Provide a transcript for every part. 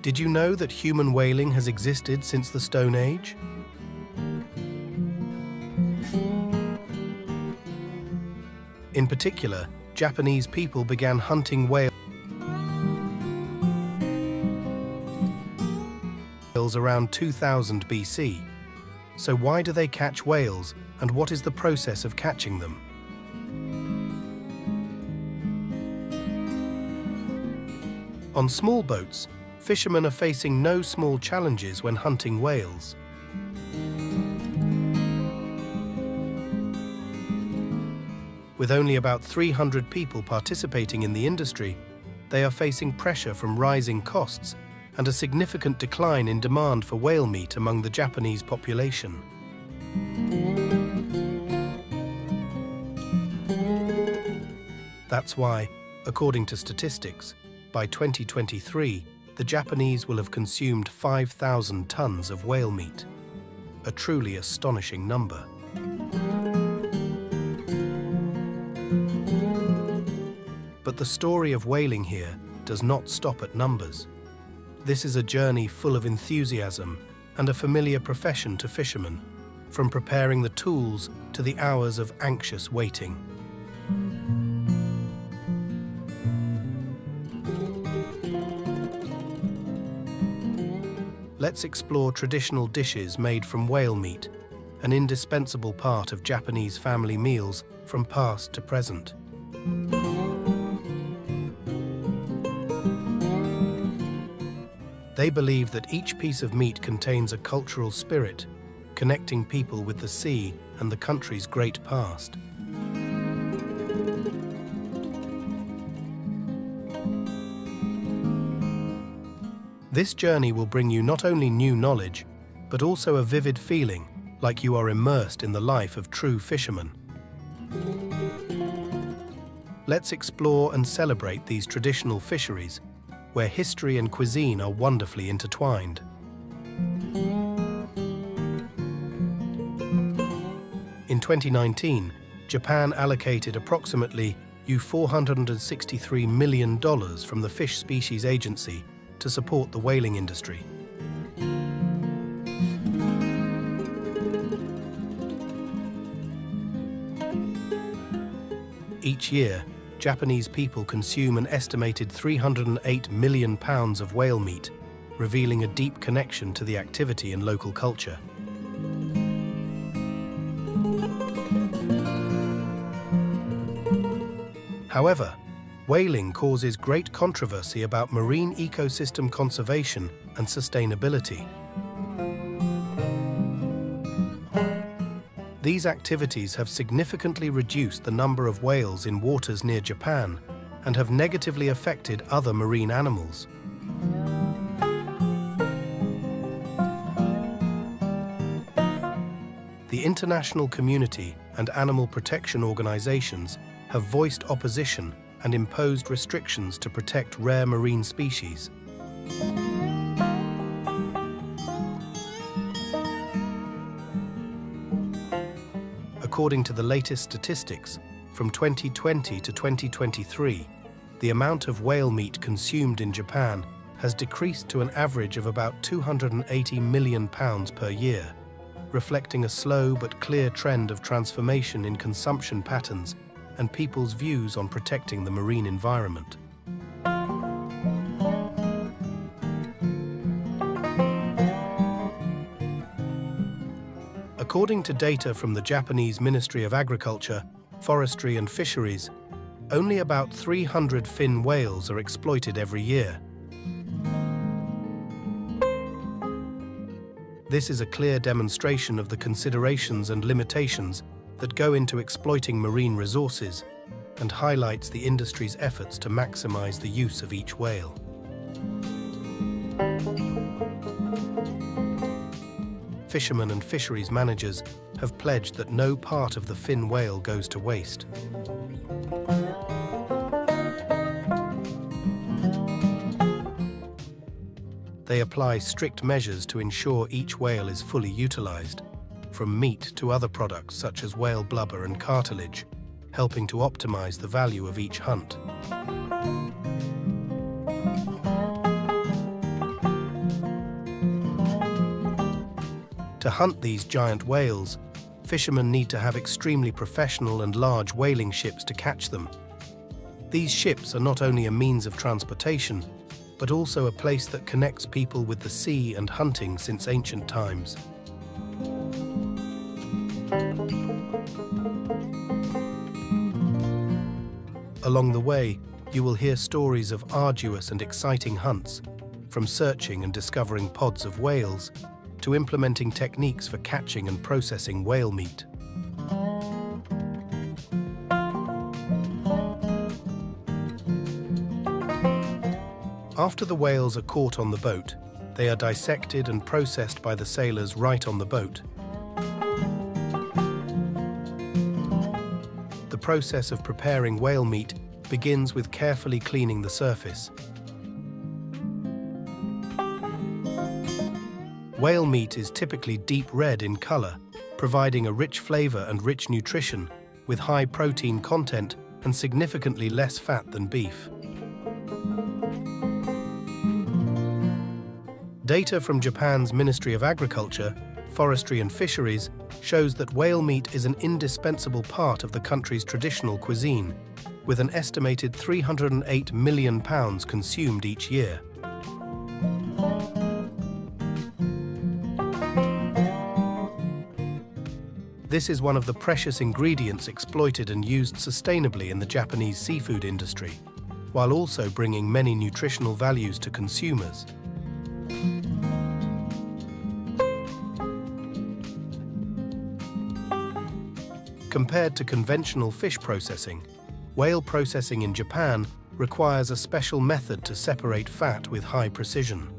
Did you know that human whaling has existed since the Stone Age? In particular, Japanese people began hunting whales around 2000 BC. So why do they catch whales, and what is the process of catching them? On small boats, fishermen are facing no small challenges when hunting whales. With only about 300 people participating in the industry, they are facing pressure from rising costs and a significant decline in demand for whale meat among the Japanese population. That's why, according to statistics, by 2023, the Japanese will have consumed 5,000 tons of whale meat, a truly astonishing number. But the story of whaling here does not stop at numbers. This is a journey full of enthusiasm and a familiar profession to fishermen, from preparing the tools to the hours of anxious waiting. Let's explore traditional dishes made from whale meat, an indispensable part of Japanese family meals from past to present. They believe that each piece of meat contains a cultural spirit, connecting people with the sea and the country's great past. This journey will bring you not only new knowledge, but also a vivid feeling, like you are immersed in the life of true fishermen. Let's explore and celebrate these traditional fisheries, where history and cuisine are wonderfully intertwined. In 2019, Japan allocated approximately $463 million from the Fish Species Agency to support the whaling industry. Each year, Japanese people consume an estimated 308 million pounds of whale meat, revealing a deep connection to the activity in local culture. However, whaling causes great controversy about marine ecosystem conservation and sustainability. These activities have significantly reduced the number of whales in waters near Japan and have negatively affected other marine animals. The international community and animal protection organizations have voiced opposition and imposed restrictions to protect rare marine species. According to the latest statistics, from 2020 to 2023, the amount of whale meat consumed in Japan has decreased to an average of about 280 million pounds per year, reflecting a slow but clear trend of transformation in consumption patterns and people's views on protecting the marine environment. According to data from the Japanese Ministry of Agriculture, Forestry and Fisheries, only about 300 fin whales are exploited every year. This is a clear demonstration of the considerations and limitations that go into exploiting marine resources and highlights the industry's efforts to maximize the use of each whale. Fishermen and fisheries managers have pledged that no part of the fin whale goes to waste. They apply strict measures to ensure each whale is fully utilized, from meat to other products such as whale blubber and cartilage, helping to optimize the value of each hunt. To hunt these giant whales, fishermen need to have extremely professional and large whaling ships to catch them. These ships are not only a means of transportation, but also a place that connects people with the sea and hunting since ancient times. Along the way, you will hear stories of arduous and exciting hunts, from searching and discovering pods of whales to implementing techniques for catching and processing whale meat. After the whales are caught on the boat, they are dissected and processed by the sailors right on the boat. The process of preparing whale meat begins with carefully cleaning the surface. Whale meat is typically deep red in color, providing a rich flavor and rich nutrition, with high protein content and significantly less fat than beef. Data from Japan's Ministry of Agriculture, Forestry and Fisheries shows that whale meat is an indispensable part of the country's traditional cuisine, with an estimated 308 million pounds consumed each year. This is one of the precious ingredients exploited and used sustainably in the Japanese seafood industry, while also bringing many nutritional values to consumers. Compared to conventional fish processing, whale processing in Japan requires a special method to separate fat with high precision.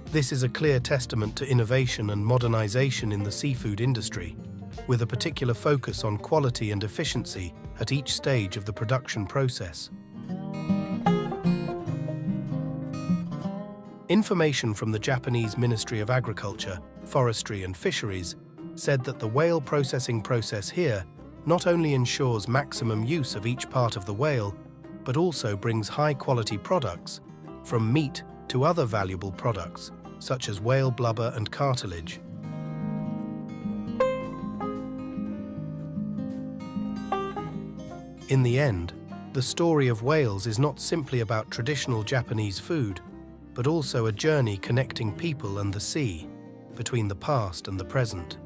This is a clear testament to innovation and modernization in the seafood industry, with a particular focus on quality and efficiency at each stage of the production process. Information from the Japanese Ministry of Agriculture, Forestry and Fisheries said that the whale processing process here not only ensures maximum use of each part of the whale, but also brings high-quality products, from meat to other valuable products, such as whale blubber and cartilage. In the end, the story of whales is not simply about traditional Japanese food, but also a journey connecting people and the sea, between the past and the present.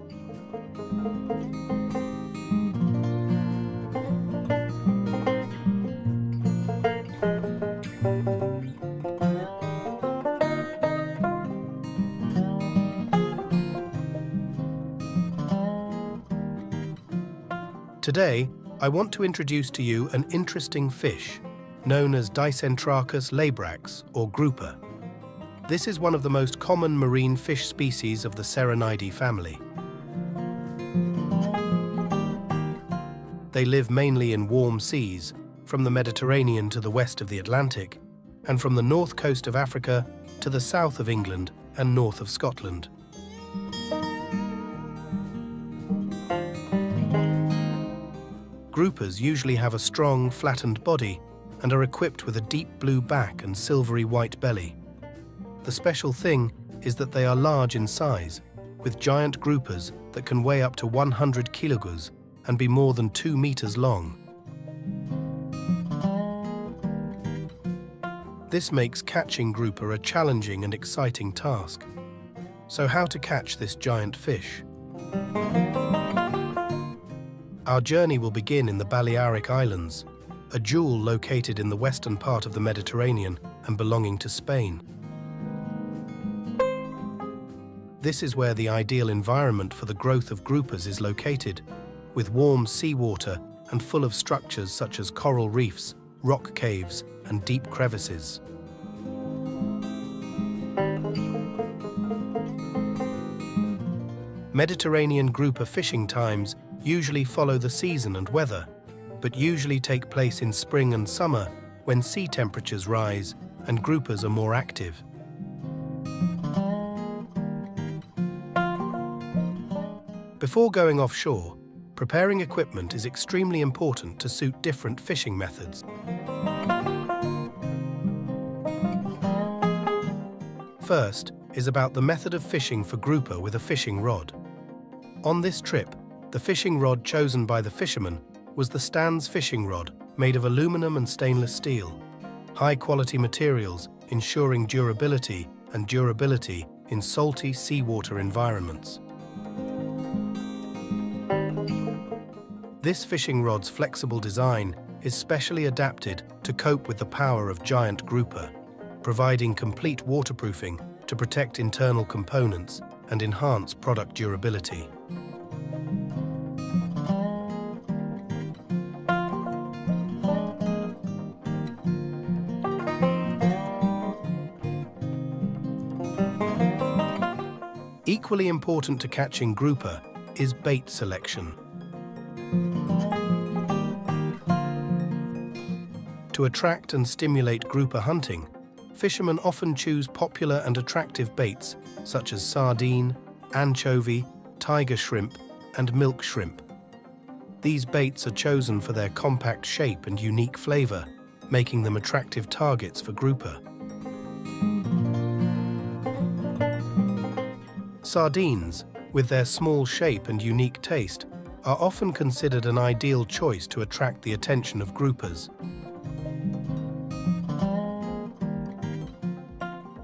Today, I want to introduce to you an interesting fish, known as Dicentrachus labrax, or grouper. This is one of the most common marine fish species of the Serranidae family. They live mainly in warm seas, from the Mediterranean to the west of the Atlantic, and from the north coast of Africa to the south of England and north of Scotland. Groupers usually have a strong, flattened body and are equipped with a deep blue back and silvery white belly. The special thing is that they are large in size, with giant groupers that can weigh up to 100 kilograms and be more than 2 meters long. This makes catching grouper a challenging and exciting task. So how to catch this giant fish? Our journey will begin in the Balearic Islands, a jewel located in the western part of the Mediterranean and belonging to Spain. This is where the ideal environment for the growth of groupers is located, with warm seawater and full of structures such as coral reefs, rock caves, and deep crevices. Mediterranean grouper fishing times usually follow the season and weather, but usually take place in spring and summer when sea temperatures rise and groupers are more active. Before going offshore, preparing equipment is extremely important to suit different fishing methods. First is about the method of fishing for grouper with a fishing rod. On this trip, the fishing rod chosen by the fisherman was the Stan's fishing rod, made of aluminum and stainless steel, high-quality materials ensuring durability in salty seawater environments. This fishing rod's flexible design is specially adapted to cope with the power of giant grouper, providing complete waterproofing to protect internal components and enhance product durability. Equally important to catching grouper is bait selection. To attract and stimulate grouper hunting, fishermen often choose popular and attractive baits such as sardine, anchovy, tiger shrimp, and milk shrimp. These baits are chosen for their compact shape and unique flavor, making them attractive targets for grouper. Sardines, with their small shape and unique taste, are often considered an ideal choice to attract the attention of groupers.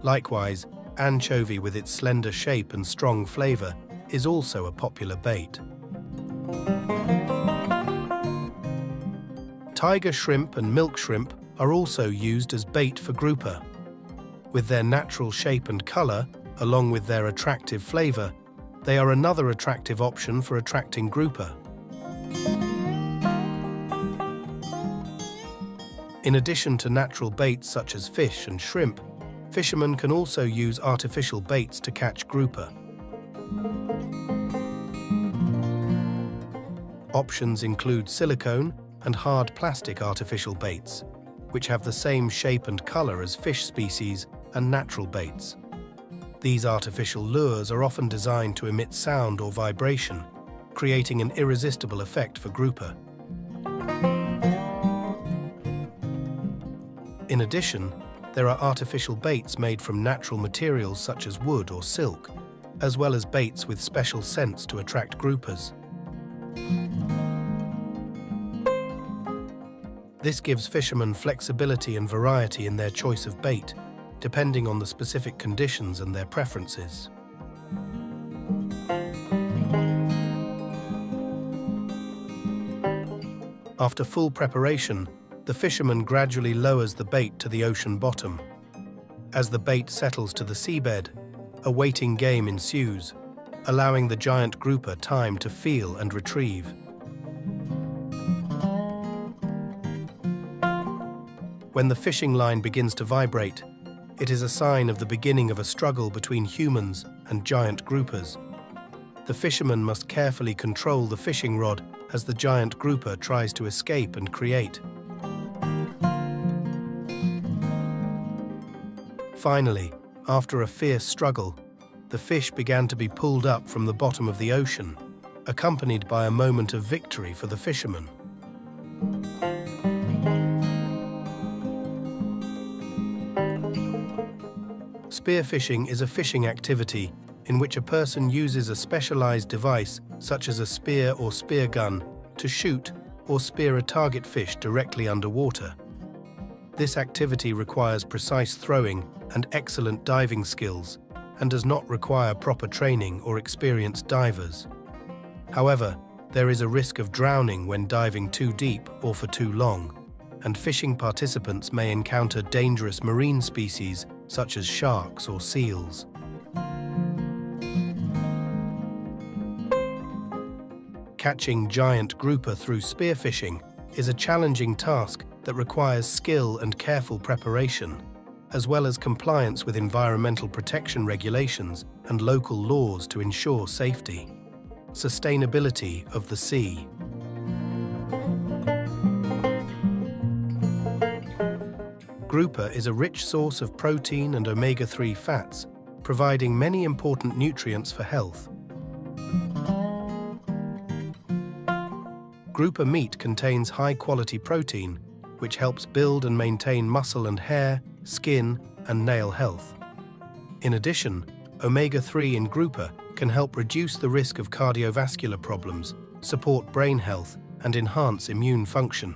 Likewise, anchovy with its slender shape and strong flavor is also a popular bait. Tiger shrimp and milk shrimp are also used as bait for grouper. With their natural shape and color, along with their attractive flavor, they are another attractive option for attracting grouper. In addition to natural baits such as fish and shrimp, fishermen can also use artificial baits to catch grouper. Options include silicone and hard plastic artificial baits, which have the same shape and color as fish species and natural baits. These artificial lures are often designed to emit sound or vibration, creating an irresistible effect for grouper. In addition, there are artificial baits made from natural materials such as wood or silk, as well as baits with special scents to attract groupers. This gives fishermen flexibility and variety in their choice of bait, depending on the specific conditions and their preferences. After full preparation, the fisherman gradually lowers the bait to the ocean bottom. As the bait settles to the seabed, a waiting game ensues, allowing the giant grouper time to feel and retrieve. When the fishing line begins to vibrate, it is a sign of the beginning of a struggle between humans and giant groupers. The fisherman must carefully control the fishing rod as the giant grouper tries to escape and create. Finally, after a fierce struggle, the fish began to be pulled up from the bottom of the ocean, accompanied by a moment of victory for the fisherman. Spearfishing is a fishing activity in which a person uses a specialized device such as a spear or spear gun to shoot or spear a target fish directly underwater. This activity requires precise throwing and excellent diving skills and does not require proper training or experienced divers. However, there is a risk of drowning when diving too deep or for too long, and fishing participants may encounter dangerous marine species such as sharks or seals. Catching giant grouper through spearfishing is a challenging task that requires skill and careful preparation, as well as compliance with environmental protection regulations and local laws to ensure safety. Sustainability of the sea. Grouper is a rich source of protein and omega-3 fats, providing many important nutrients for health. Grouper meat contains high-quality protein, which helps build and maintain muscle and hair, skin, and nail health. In addition, omega-3 in grouper can help reduce the risk of cardiovascular problems, support brain health, and enhance immune function.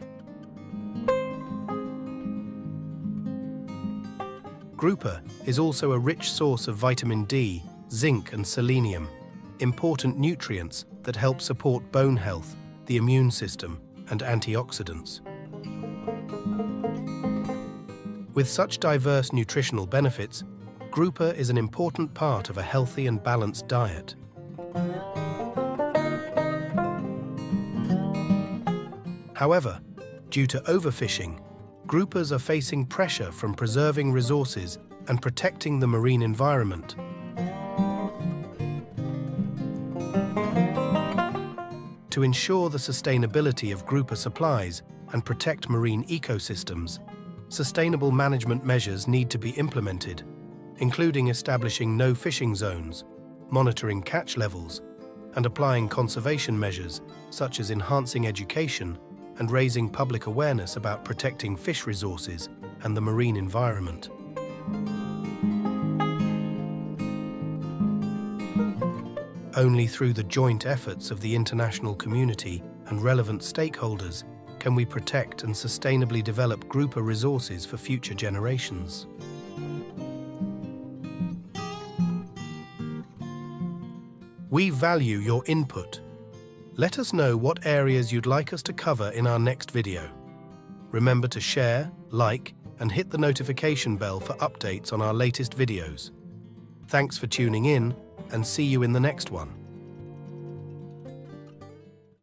Grouper is also a rich source of vitamin D, zinc, and selenium, important nutrients that help support bone health, the immune system, and antioxidants. With such diverse nutritional benefits, grouper is an important part of a healthy and balanced diet. However, due to overfishing, groupers are facing pressure from preserving resources and protecting the marine environment. To ensure the sustainability of grouper supplies and protect marine ecosystems, sustainable management measures need to be implemented, including establishing no fishing zones, monitoring catch levels, and applying conservation measures such as enhancing education and raising public awareness about protecting fish resources and the marine environment. Only through the joint efforts of the international community and relevant stakeholders can we protect and sustainably develop grouper resources for future generations. We value your input. Let us know what areas you'd like us to cover in our next video. Remember to share, like, and hit the notification bell for updates on our latest videos. Thanks for tuning in, and see you in the next one.